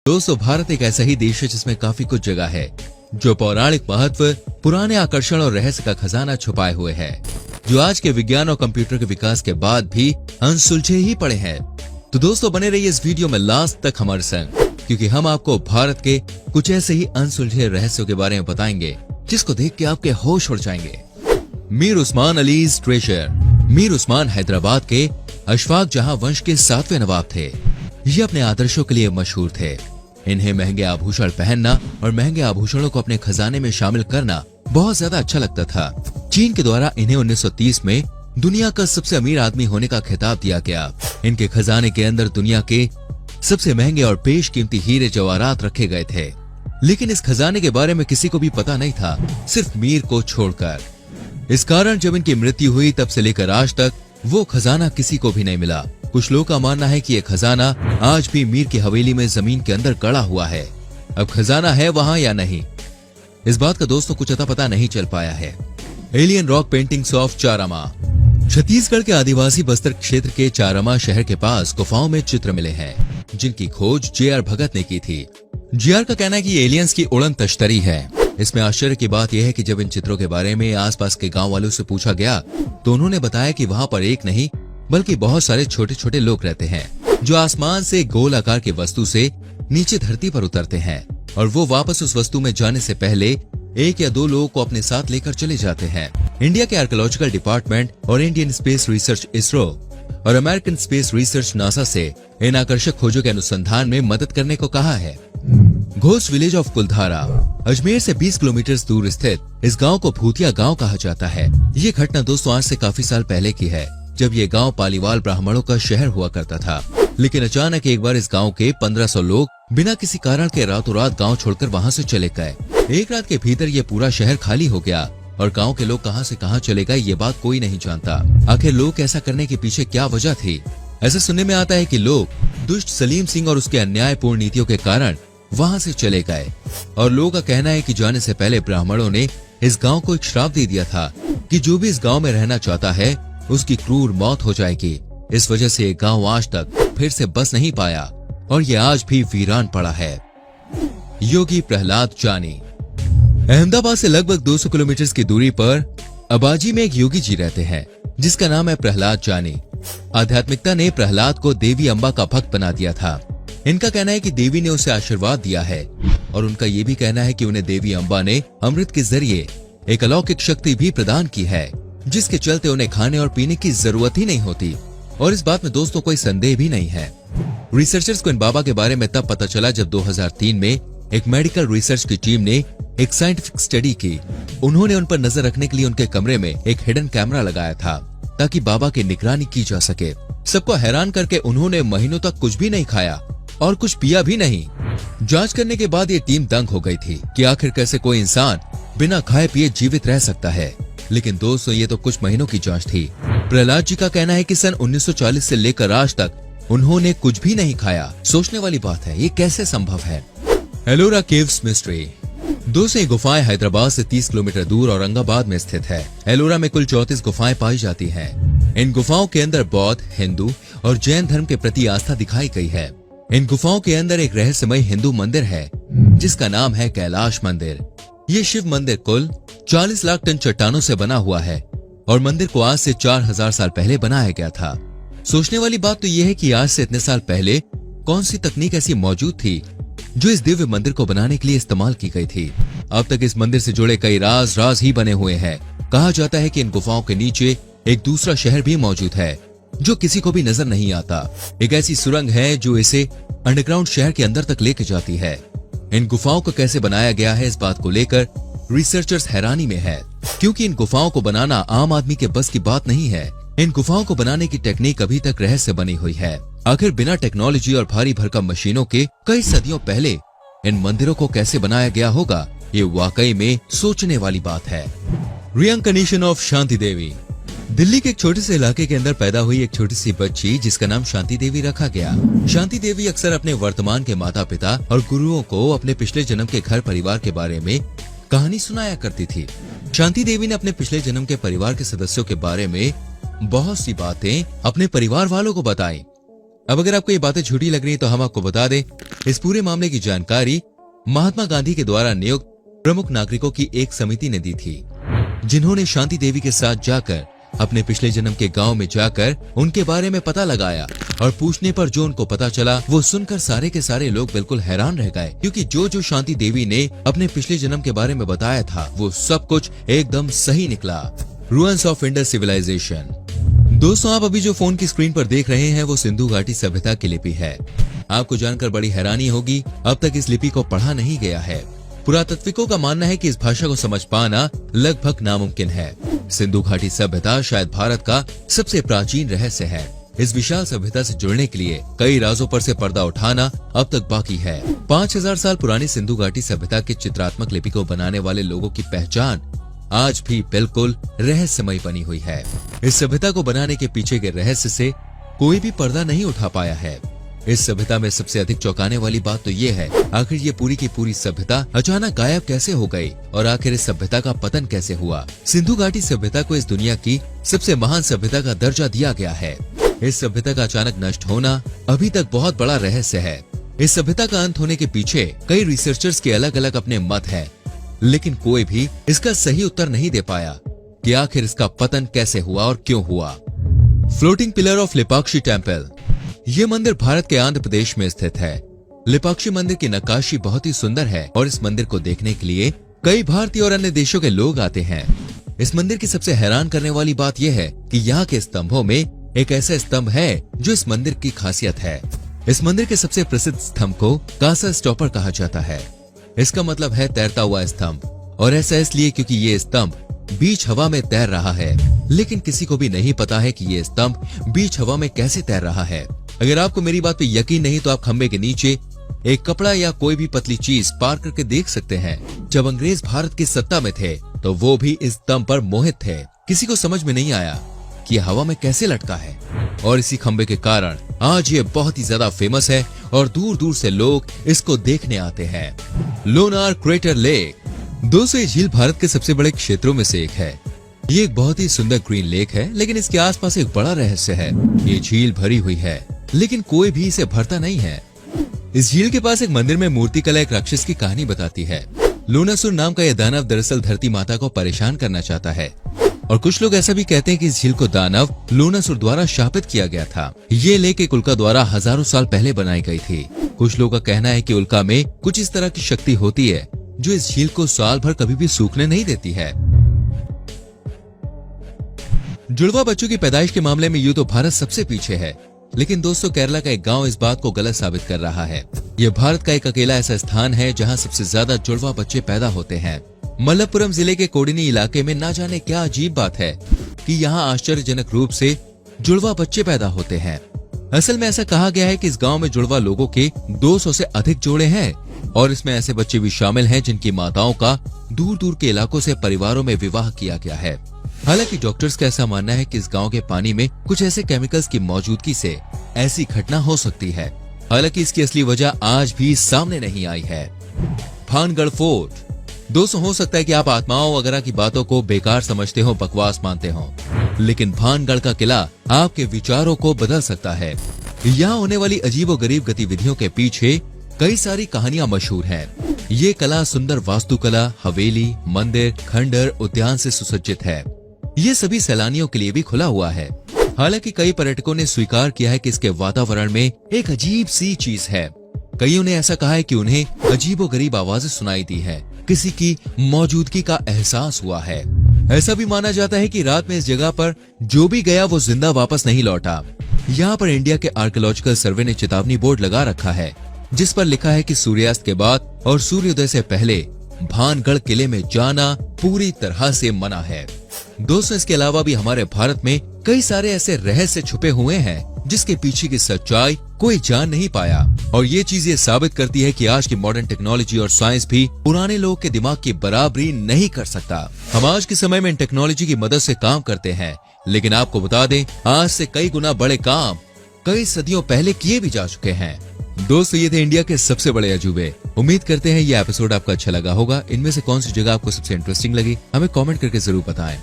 दोस्तों, भारत एक ऐसा ही देश है जिसमें काफी कुछ जगह है जो पौराणिक महत्व, पुराने आकर्षण और रहस्य का खजाना छुपाए हुए है, जो आज के विज्ञान और कंप्यूटर के विकास के बाद भी अनसुलझे ही पड़े हैं। तो दोस्तों, बने रहिए इस वीडियो में लास्ट तक हमारे संग, क्योंकि हम आपको भारत के कुछ ऐसे ही अनसुलझे रहस्यों के बारे में बताएंगे जिसको देख के आपके होश उड़ जाएंगे। मीर उस्मान अलीज ट्रेजर। मीर उस्मान हैदराबाद के अशफाक जहां वंश के 7वें नवाब थे। ये अपने आदर्शों के लिए मशहूर थे। इन्हें महंगे आभूषण पहनना और महंगे आभूषणों को अपने खजाने में शामिल करना बहुत ज्यादा अच्छा लगता था। चीन के द्वारा इन्हें 1930 में दुनिया का सबसे अमीर आदमी होने का खिताब दिया गया। इनके खजाने के अंदर दुनिया के सबसे महंगे और बेशकीमती हीरे जवाहरात रखे गए थे, लेकिन इस खजाने के बारे में किसी को भी पता नहीं था, सिर्फ मीर को छोड़कर। इस कारण जब इनकी मृत्यु हुई तब से लेकर आज तक वो खजाना किसी को भी नहीं मिला। कुछ लोगों का मानना है कि ये खजाना आज भी मीर की हवेली में जमीन के अंदर गड़ा हुआ है। अब खजाना है वहां या नहीं, इस बात का दोस्तों कुछ अता पता नहीं चल पाया है। Alien rock paintings of Charama. Chhattisgarh के आदिवासी बस्तर क्षेत्र के चारामा शहर के पास गुफाओं में चित्र मिले हैं, जिनकी खोज जे.आर. भगत ने की थी। जे.आर. का कहना है कि एलियंस की उड़न तश्तरी है। इसमें आश्चर्य की बात यह है कि जब इन चित्रों के बारे में आसपास के गांव वालों से पूछा गया तो उन्होंने बताया कि वहां पर एक नहीं बल्कि बहुत सारे छोटे छोटे लोग रहते हैं जो आसमान से गोल आकार की वस्तु से नीचे धरती पर उतरते हैं, और वो वापस उस वस्तु में जाने से पहले 1 या 2 लोगों को अपने साथ लेकर चले जाते हैं। इंडिया के आर्कियोलॉजिकल डिपार्टमेंट और इंडियन स्पेस रिसर्च इसरो और अमेरिकन स्पेस रिसर्च नासा से इन आकर्षक खोजों के अनुसंधान में मदद करने को कहा है। घोस्ट विलेज ऑफ कुलधारा। अजमेर से 20 किलोमीटर दूर स्थित इस गांव को भूतिया गांव कहा जाता है। ये घटना दोस्तों आज से काफी साल पहले की है, जब ये गांव पालीवाल ब्राह्मणों का शहर हुआ करता था। लेकिन अचानक एक बार इस गांव के 1500 लोग बिना किसी कारण के रातों रात गांव छोड़कर वहां से चले गए। एक रात के भीतर ये पूरा शहर खाली हो गया और गांव के लोग कहां से कहां चले गए ये बात कोई नहीं जानता। आखिर लोग ऐसा करने के पीछे क्या वजह थी? ऐसा सुनने में आता है कि लोग दुष्ट सलीम सिंह और उसके अन्यायपूर्ण नीतियों के कारण वहां से चले गए, और लोगों का कहना है कि जाने से पहले ब्राह्मणों ने इस गांव को एक श्राप दे दिया था कि जो भी इस गांव में रहना चाहता है उसकी क्रूर मौत हो जाएगी। इस वजह से ये गांव आज तक फिर से बस नहीं पाया और ये आज भी वीरान पड़ा है। योगी प्रहलाद जानी। अहमदाबाद से लगभग 200 किलोमीटर की दूरी पर अबाजी में एक योगी जी रहते हैं जिसका नाम है प्रहलाद जानी। आध्यात्मिकता ने प्रहलाद को देवी अम्बा का भक्त बना दिया था। इनका कहना है कि देवी ने उसे आशीर्वाद दिया है, और उनका ये भी कहना है कि उन्हें देवी अम्बा ने अमृत के जरिए एक अलौकिक शक्ति भी प्रदान की है, जिसके चलते उन्हें खाने और पीने की जरूरत ही नहीं होती। और इस बात में दोस्तों कोई संदेह भी नहीं है। रिसर्चर्स को इन बाबा के बारे में तब पता चला जब 2003 में एक मेडिकल रिसर्च की टीम ने एक साइंटिफिक स्टडी की। उन्होंने उन पर नजर रखने के लिए उनके कमरे में एक हिडन कैमरा लगाया था ताकि बाबा की निगरानी की जा सके। सबको हैरान करके उन्होंने महीनों तक कुछ भी नहीं खाया और कुछ पिया भी नहीं। जांच करने के बाद ये टीम दंग हो गई थी कि आखिर कैसे कोई इंसान बिना खाए पिए जीवित रह सकता है। लेकिन दोस्तों ये तो कुछ महीनों की जांच थी। प्रहलाद जी का कहना है कि सन 1940 से लेकर आज तक उन्होंने कुछ भी नहीं खाया। सोचने वाली बात है, ये कैसे संभव है? Ellora caves mystery. दोस्तों ये गुफाएं हैदराबाद से 30 किलोमीटर दूर औरंगाबाद में स्थित है। एलोरा में कुल 34 गुफाएं पाई जाती हैं। इन गुफाओं के अंदर बौद्ध, हिंदू और जैन धर्म के प्रति आस्था दिखाई गई है। इन गुफाओं के अंदर एक रहस्यमय हिंदू मंदिर है जिसका नाम है कैलाश मंदिर। ये शिव मंदिर कुल 40 लाख टन चट्टानों से बना हुआ है और मंदिर को आज से 4000 साल पहले बनाया गया था। सोचने वाली बात तो यह है कि आज से इतने साल पहले कौन सी तकनीक ऐसी मौजूद थी जो इस दिव्य मंदिर को बनाने के लिए इस्तेमाल की गई थी। अब तक इस मंदिर से जुड़े कई राज ही बने हुए हैं। कहा जाता है कि इन गुफाओं के नीचे एक दूसरा शहर भी मौजूद है जो किसी को भी नजर नहीं आता। एक ऐसी सुरंग है जो इसे अंडरग्राउंड शहर के अंदर तक लेके जाती है। इन गुफाओं को कैसे बनाया गया है इस बात को लेकर रिसर्चर्स हैरानी में है, क्योंकि इन गुफाओं को बनाना आम आदमी के बस की बात नहीं है। इन गुफाओं को बनाने की टेक्निक अभी तक रहस्य बनी हुई है। आखिर बिना टेक्नोलॉजी और भारी भरकम मशीनों के कई सदियों पहले इन मंदिरों को कैसे बनाया गया होगा, ये वाकई में सोचने वाली बात है। रिइंकार्नेशन ऑफ शांति देवी। दिल्ली के एक छोटे से इलाके के अंदर पैदा हुई एक छोटी सी बच्ची जिसका नाम शांति देवी रखा गया। शांति देवी अक्सर अपने वर्तमान के माता पिता और गुरुओं को अपने पिछले जन्म के घर परिवार के बारे में कहानी सुनाया करती थी। शांति देवी ने अपने पिछले जन्म के परिवार के सदस्यों के बारे में बहुत सी बातें अपने परिवार वालों को बताई। अब अगर आपको ये बातें झूठी लग रही है तो हम आपको बता दें, इस पूरे मामले की जानकारी महात्मा गांधी के द्वारा नियुक्त प्रमुख नागरिकों की एक समिति ने दी थी, जिन्होंने शांति देवी के साथ जाकर अपने पिछले जन्म के गांव में जाकर उनके बारे में पता लगाया और पूछने पर जो उनको पता चला वो सुनकर सारे के सारे लोग बिल्कुल हैरान रह गए, क्योंकि जो शांति देवी ने अपने पिछले जन्म के बारे में बताया था वो सब कुछ एकदम सही निकला। Ruins of Indus civilisation. दोस्तों, आप अभी जो फोन की स्क्रीन पर देख रहे हैं वो सिंधु घाटी सभ्यता की लिपि है। आपको जानकर बड़ी हैरानी होगी, अब तक इस लिपि को पढ़ा नहीं गया है। पुरातत्विकों का मानना है कि इस भाषा को समझ पाना लगभग नामुमकिन है। सिंधु घाटी सभ्यता शायद भारत का सबसे प्राचीन रहस्य है। इस विशाल सभ्यता से जुड़ने के लिए कई राजों पर से पर्दा उठाना अब तक बाकी है। 5000 साल पुरानी सिंधु घाटी सभ्यता के चित्रात्मक लिपि को बनाने वाले लोगों की पहचान आज भी बिल्कुल रहस्यमय बनी हुई है। इस सभ्यता को बनाने के पीछे के रहस्य से कोई भी पर्दा नहीं उठा पाया है। इस सभ्यता में सबसे अधिक चौंकाने वाली बात तो ये है, आखिर ये पूरी की पूरी सभ्यता अचानक गायब कैसे हो गई और आखिर इस सभ्यता का पतन कैसे हुआ। सिंधु घाटी सभ्यता को इस दुनिया की सबसे महान सभ्यता का दर्जा दिया गया है। इस सभ्यता का अचानक नष्ट होना अभी तक बहुत बड़ा रहस्य है। इस सभ्यता का अंत होने के पीछे कई रिसर्चर्स के अलग अलग अपने मत है, लेकिन कोई भी इसका सही उत्तर नहीं दे पाया कि आखिर इसका पतन कैसे हुआ और क्यों हुआ। Floating pillar of Lepakshi temple. ये मंदिर भारत के आंध्र प्रदेश में स्थित है। लेपाक्षी मंदिर की नक्काशी बहुत ही सुंदर है और इस मंदिर को देखने के लिए कई भारतीय और अन्य देशों के लोग आते हैं। इस मंदिर की सबसे हैरान करने वाली बात यह है कि यहाँ के स्तंभों में एक ऐसा स्तंभ है जो इस मंदिर की खासियत है। इस मंदिर के सबसे प्रसिद्ध स्तंभ को कासा स्टॉपर कहा जाता है। इसका मतलब है तैरता हुआ स्तंभ, और ऐसा इसलिए क्योंकि ये स्तंभ बीच हवा में तैर रहा है, लेकिन किसी को भी नहीं पता है कि ये स्तंभ बीच हवा में कैसे तैर रहा है। अगर आपको मेरी बात पे यकीन नहीं तो आप खंबे के नीचे एक कपड़ा या कोई भी पतली चीज पार करके देख सकते हैं। जब अंग्रेज भारत की सत्ता में थे तो वो भी इस स्तंभ पर मोहित थे। किसी को समझ में नहीं आया कि ये हवा में कैसे लटका है, और इसी खंबे के कारण आज ये बहुत ही ज्यादा फेमस है और दूर दूर से लोग इसको देखने आते हैं। Lonar crater lake. दोस्तों, ये झील भारत के सबसे बड़े क्षेत्रों में से एक है। ये एक बहुत ही सुंदर ग्रीन लेक है, लेकिन इसके आसपास एक बड़ा रहस्य है। ये झील भरी हुई है, लेकिन कोई भी इसे भरता नहीं है। इस झील के पास एक मंदिर में मूर्ति कला एक राक्षस की कहानी बताती है। लोनासुर नाम का यह दानव दरअसल धरती माता को परेशान करना चाहता है, और कुछ लोग ऐसा भी कहते हैं कि इस झील को दानव लोनासुर द्वारा शापित किया गया था। ये लेक एक उल्का द्वारा हजारों साल पहले बनाई गई थी। कुछ लोगों का कहना है कि उल्का में कुछ इस तरह की शक्ति होती है जो इस झील को साल भर कभी भी सूखने नहीं देती है। जुड़वा बच्चों की पैदाइश के मामले में यूं तो भारत सबसे पीछे है, लेकिन दोस्तों केरला का एक गांव इस बात को गलत साबित कर रहा है। यह भारत का एक अकेला ऐसा स्थान है जहां सबसे ज्यादा जुड़वा बच्चे पैदा होते हैं। मलप्पुरम जिले के कोडिनी इलाके में ना जाने क्या अजीब बात है कि यहाँ आश्चर्यजनक रूप से जुड़वा बच्चे पैदा होते हैं। असल में ऐसा कहा गया है कि इस गांव में जुड़वा लोगों के 200 से अधिक जोड़े हैं, और इसमें ऐसे बच्चे भी शामिल हैं जिनकी माताओं का दूर दूर के इलाकों से परिवारों में विवाह किया गया है। हालांकि डॉक्टर्स का ऐसा मानना है कि इस गांव के पानी में कुछ ऐसे केमिकल्स की मौजूदगी से ऐसी घटना हो सकती है। हालांकि इसकी असली वजह आज भी सामने नहीं आई है। भानगढ़ फोर्ट। दोस्तों, हो सकता है कि आप आत्माओं वगैरह की बातों को बेकार समझते हो, बकवास मानते हो, लेकिन भानगढ़ का किला आपके विचारों को बदल सकता है। यहाँ होने वाली अजीबोगरीब गतिविधियों के पीछे कई सारी कहानियां मशहूर हैं। ये कला सुंदर वास्तुकला, हवेली, मंदिर, खंडर, उद्यान से सुसज्जित है। ये सभी सैलानियों के लिए भी खुला हुआ है। हालांकि कई पर्यटकों ने स्वीकार किया है कि इसके वातावरण में एक अजीब सी चीज है। कईयों ने ऐसा कहा है कि उन्हें अजीबोगरीब आवाजें सुनाई दी है, किसी की मौजूदगी का एहसास हुआ है। ऐसा भी माना जाता है कि रात में इस जगह पर जो भी गया वो जिंदा वापस नहीं लौटा। यहाँ पर इंडिया के आर्कियोलॉजिकल सर्वे ने चेतावनी बोर्ड लगा रखा है, जिस पर लिखा है कि सूर्यास्त के बाद और सूर्योदय से पहले भानगढ़ किले में जाना पूरी तरह से मना है। दोस्तों, इसके अलावा भी हमारे भारत में कई सारे ऐसे रहस्य छुपे हुए हैं जिसके पीछे की सच्चाई कोई जान नहीं पाया, और ये चीज ये साबित करती है कि आज की मॉडर्न टेक्नोलॉजी और साइंस भी पुराने लोगों के दिमाग की बराबरी नहीं कर सकता। हम आज के समय में इन टेक्नोलॉजी की मदद से काम करते हैं, लेकिन आपको बता दें आज से कई गुना बड़े काम कई सदियों पहले किए भी जा चुके हैं। दोस्तों, ये थे इंडिया के सबसे बड़े अजूबे। उम्मीद करते हैं ये एपिसोड आपको अच्छा लगा होगा। इनमें से कौन सी जगह आपको सबसे इंटरेस्टिंग लगी हमें कमेंट करके जरूर बताएं।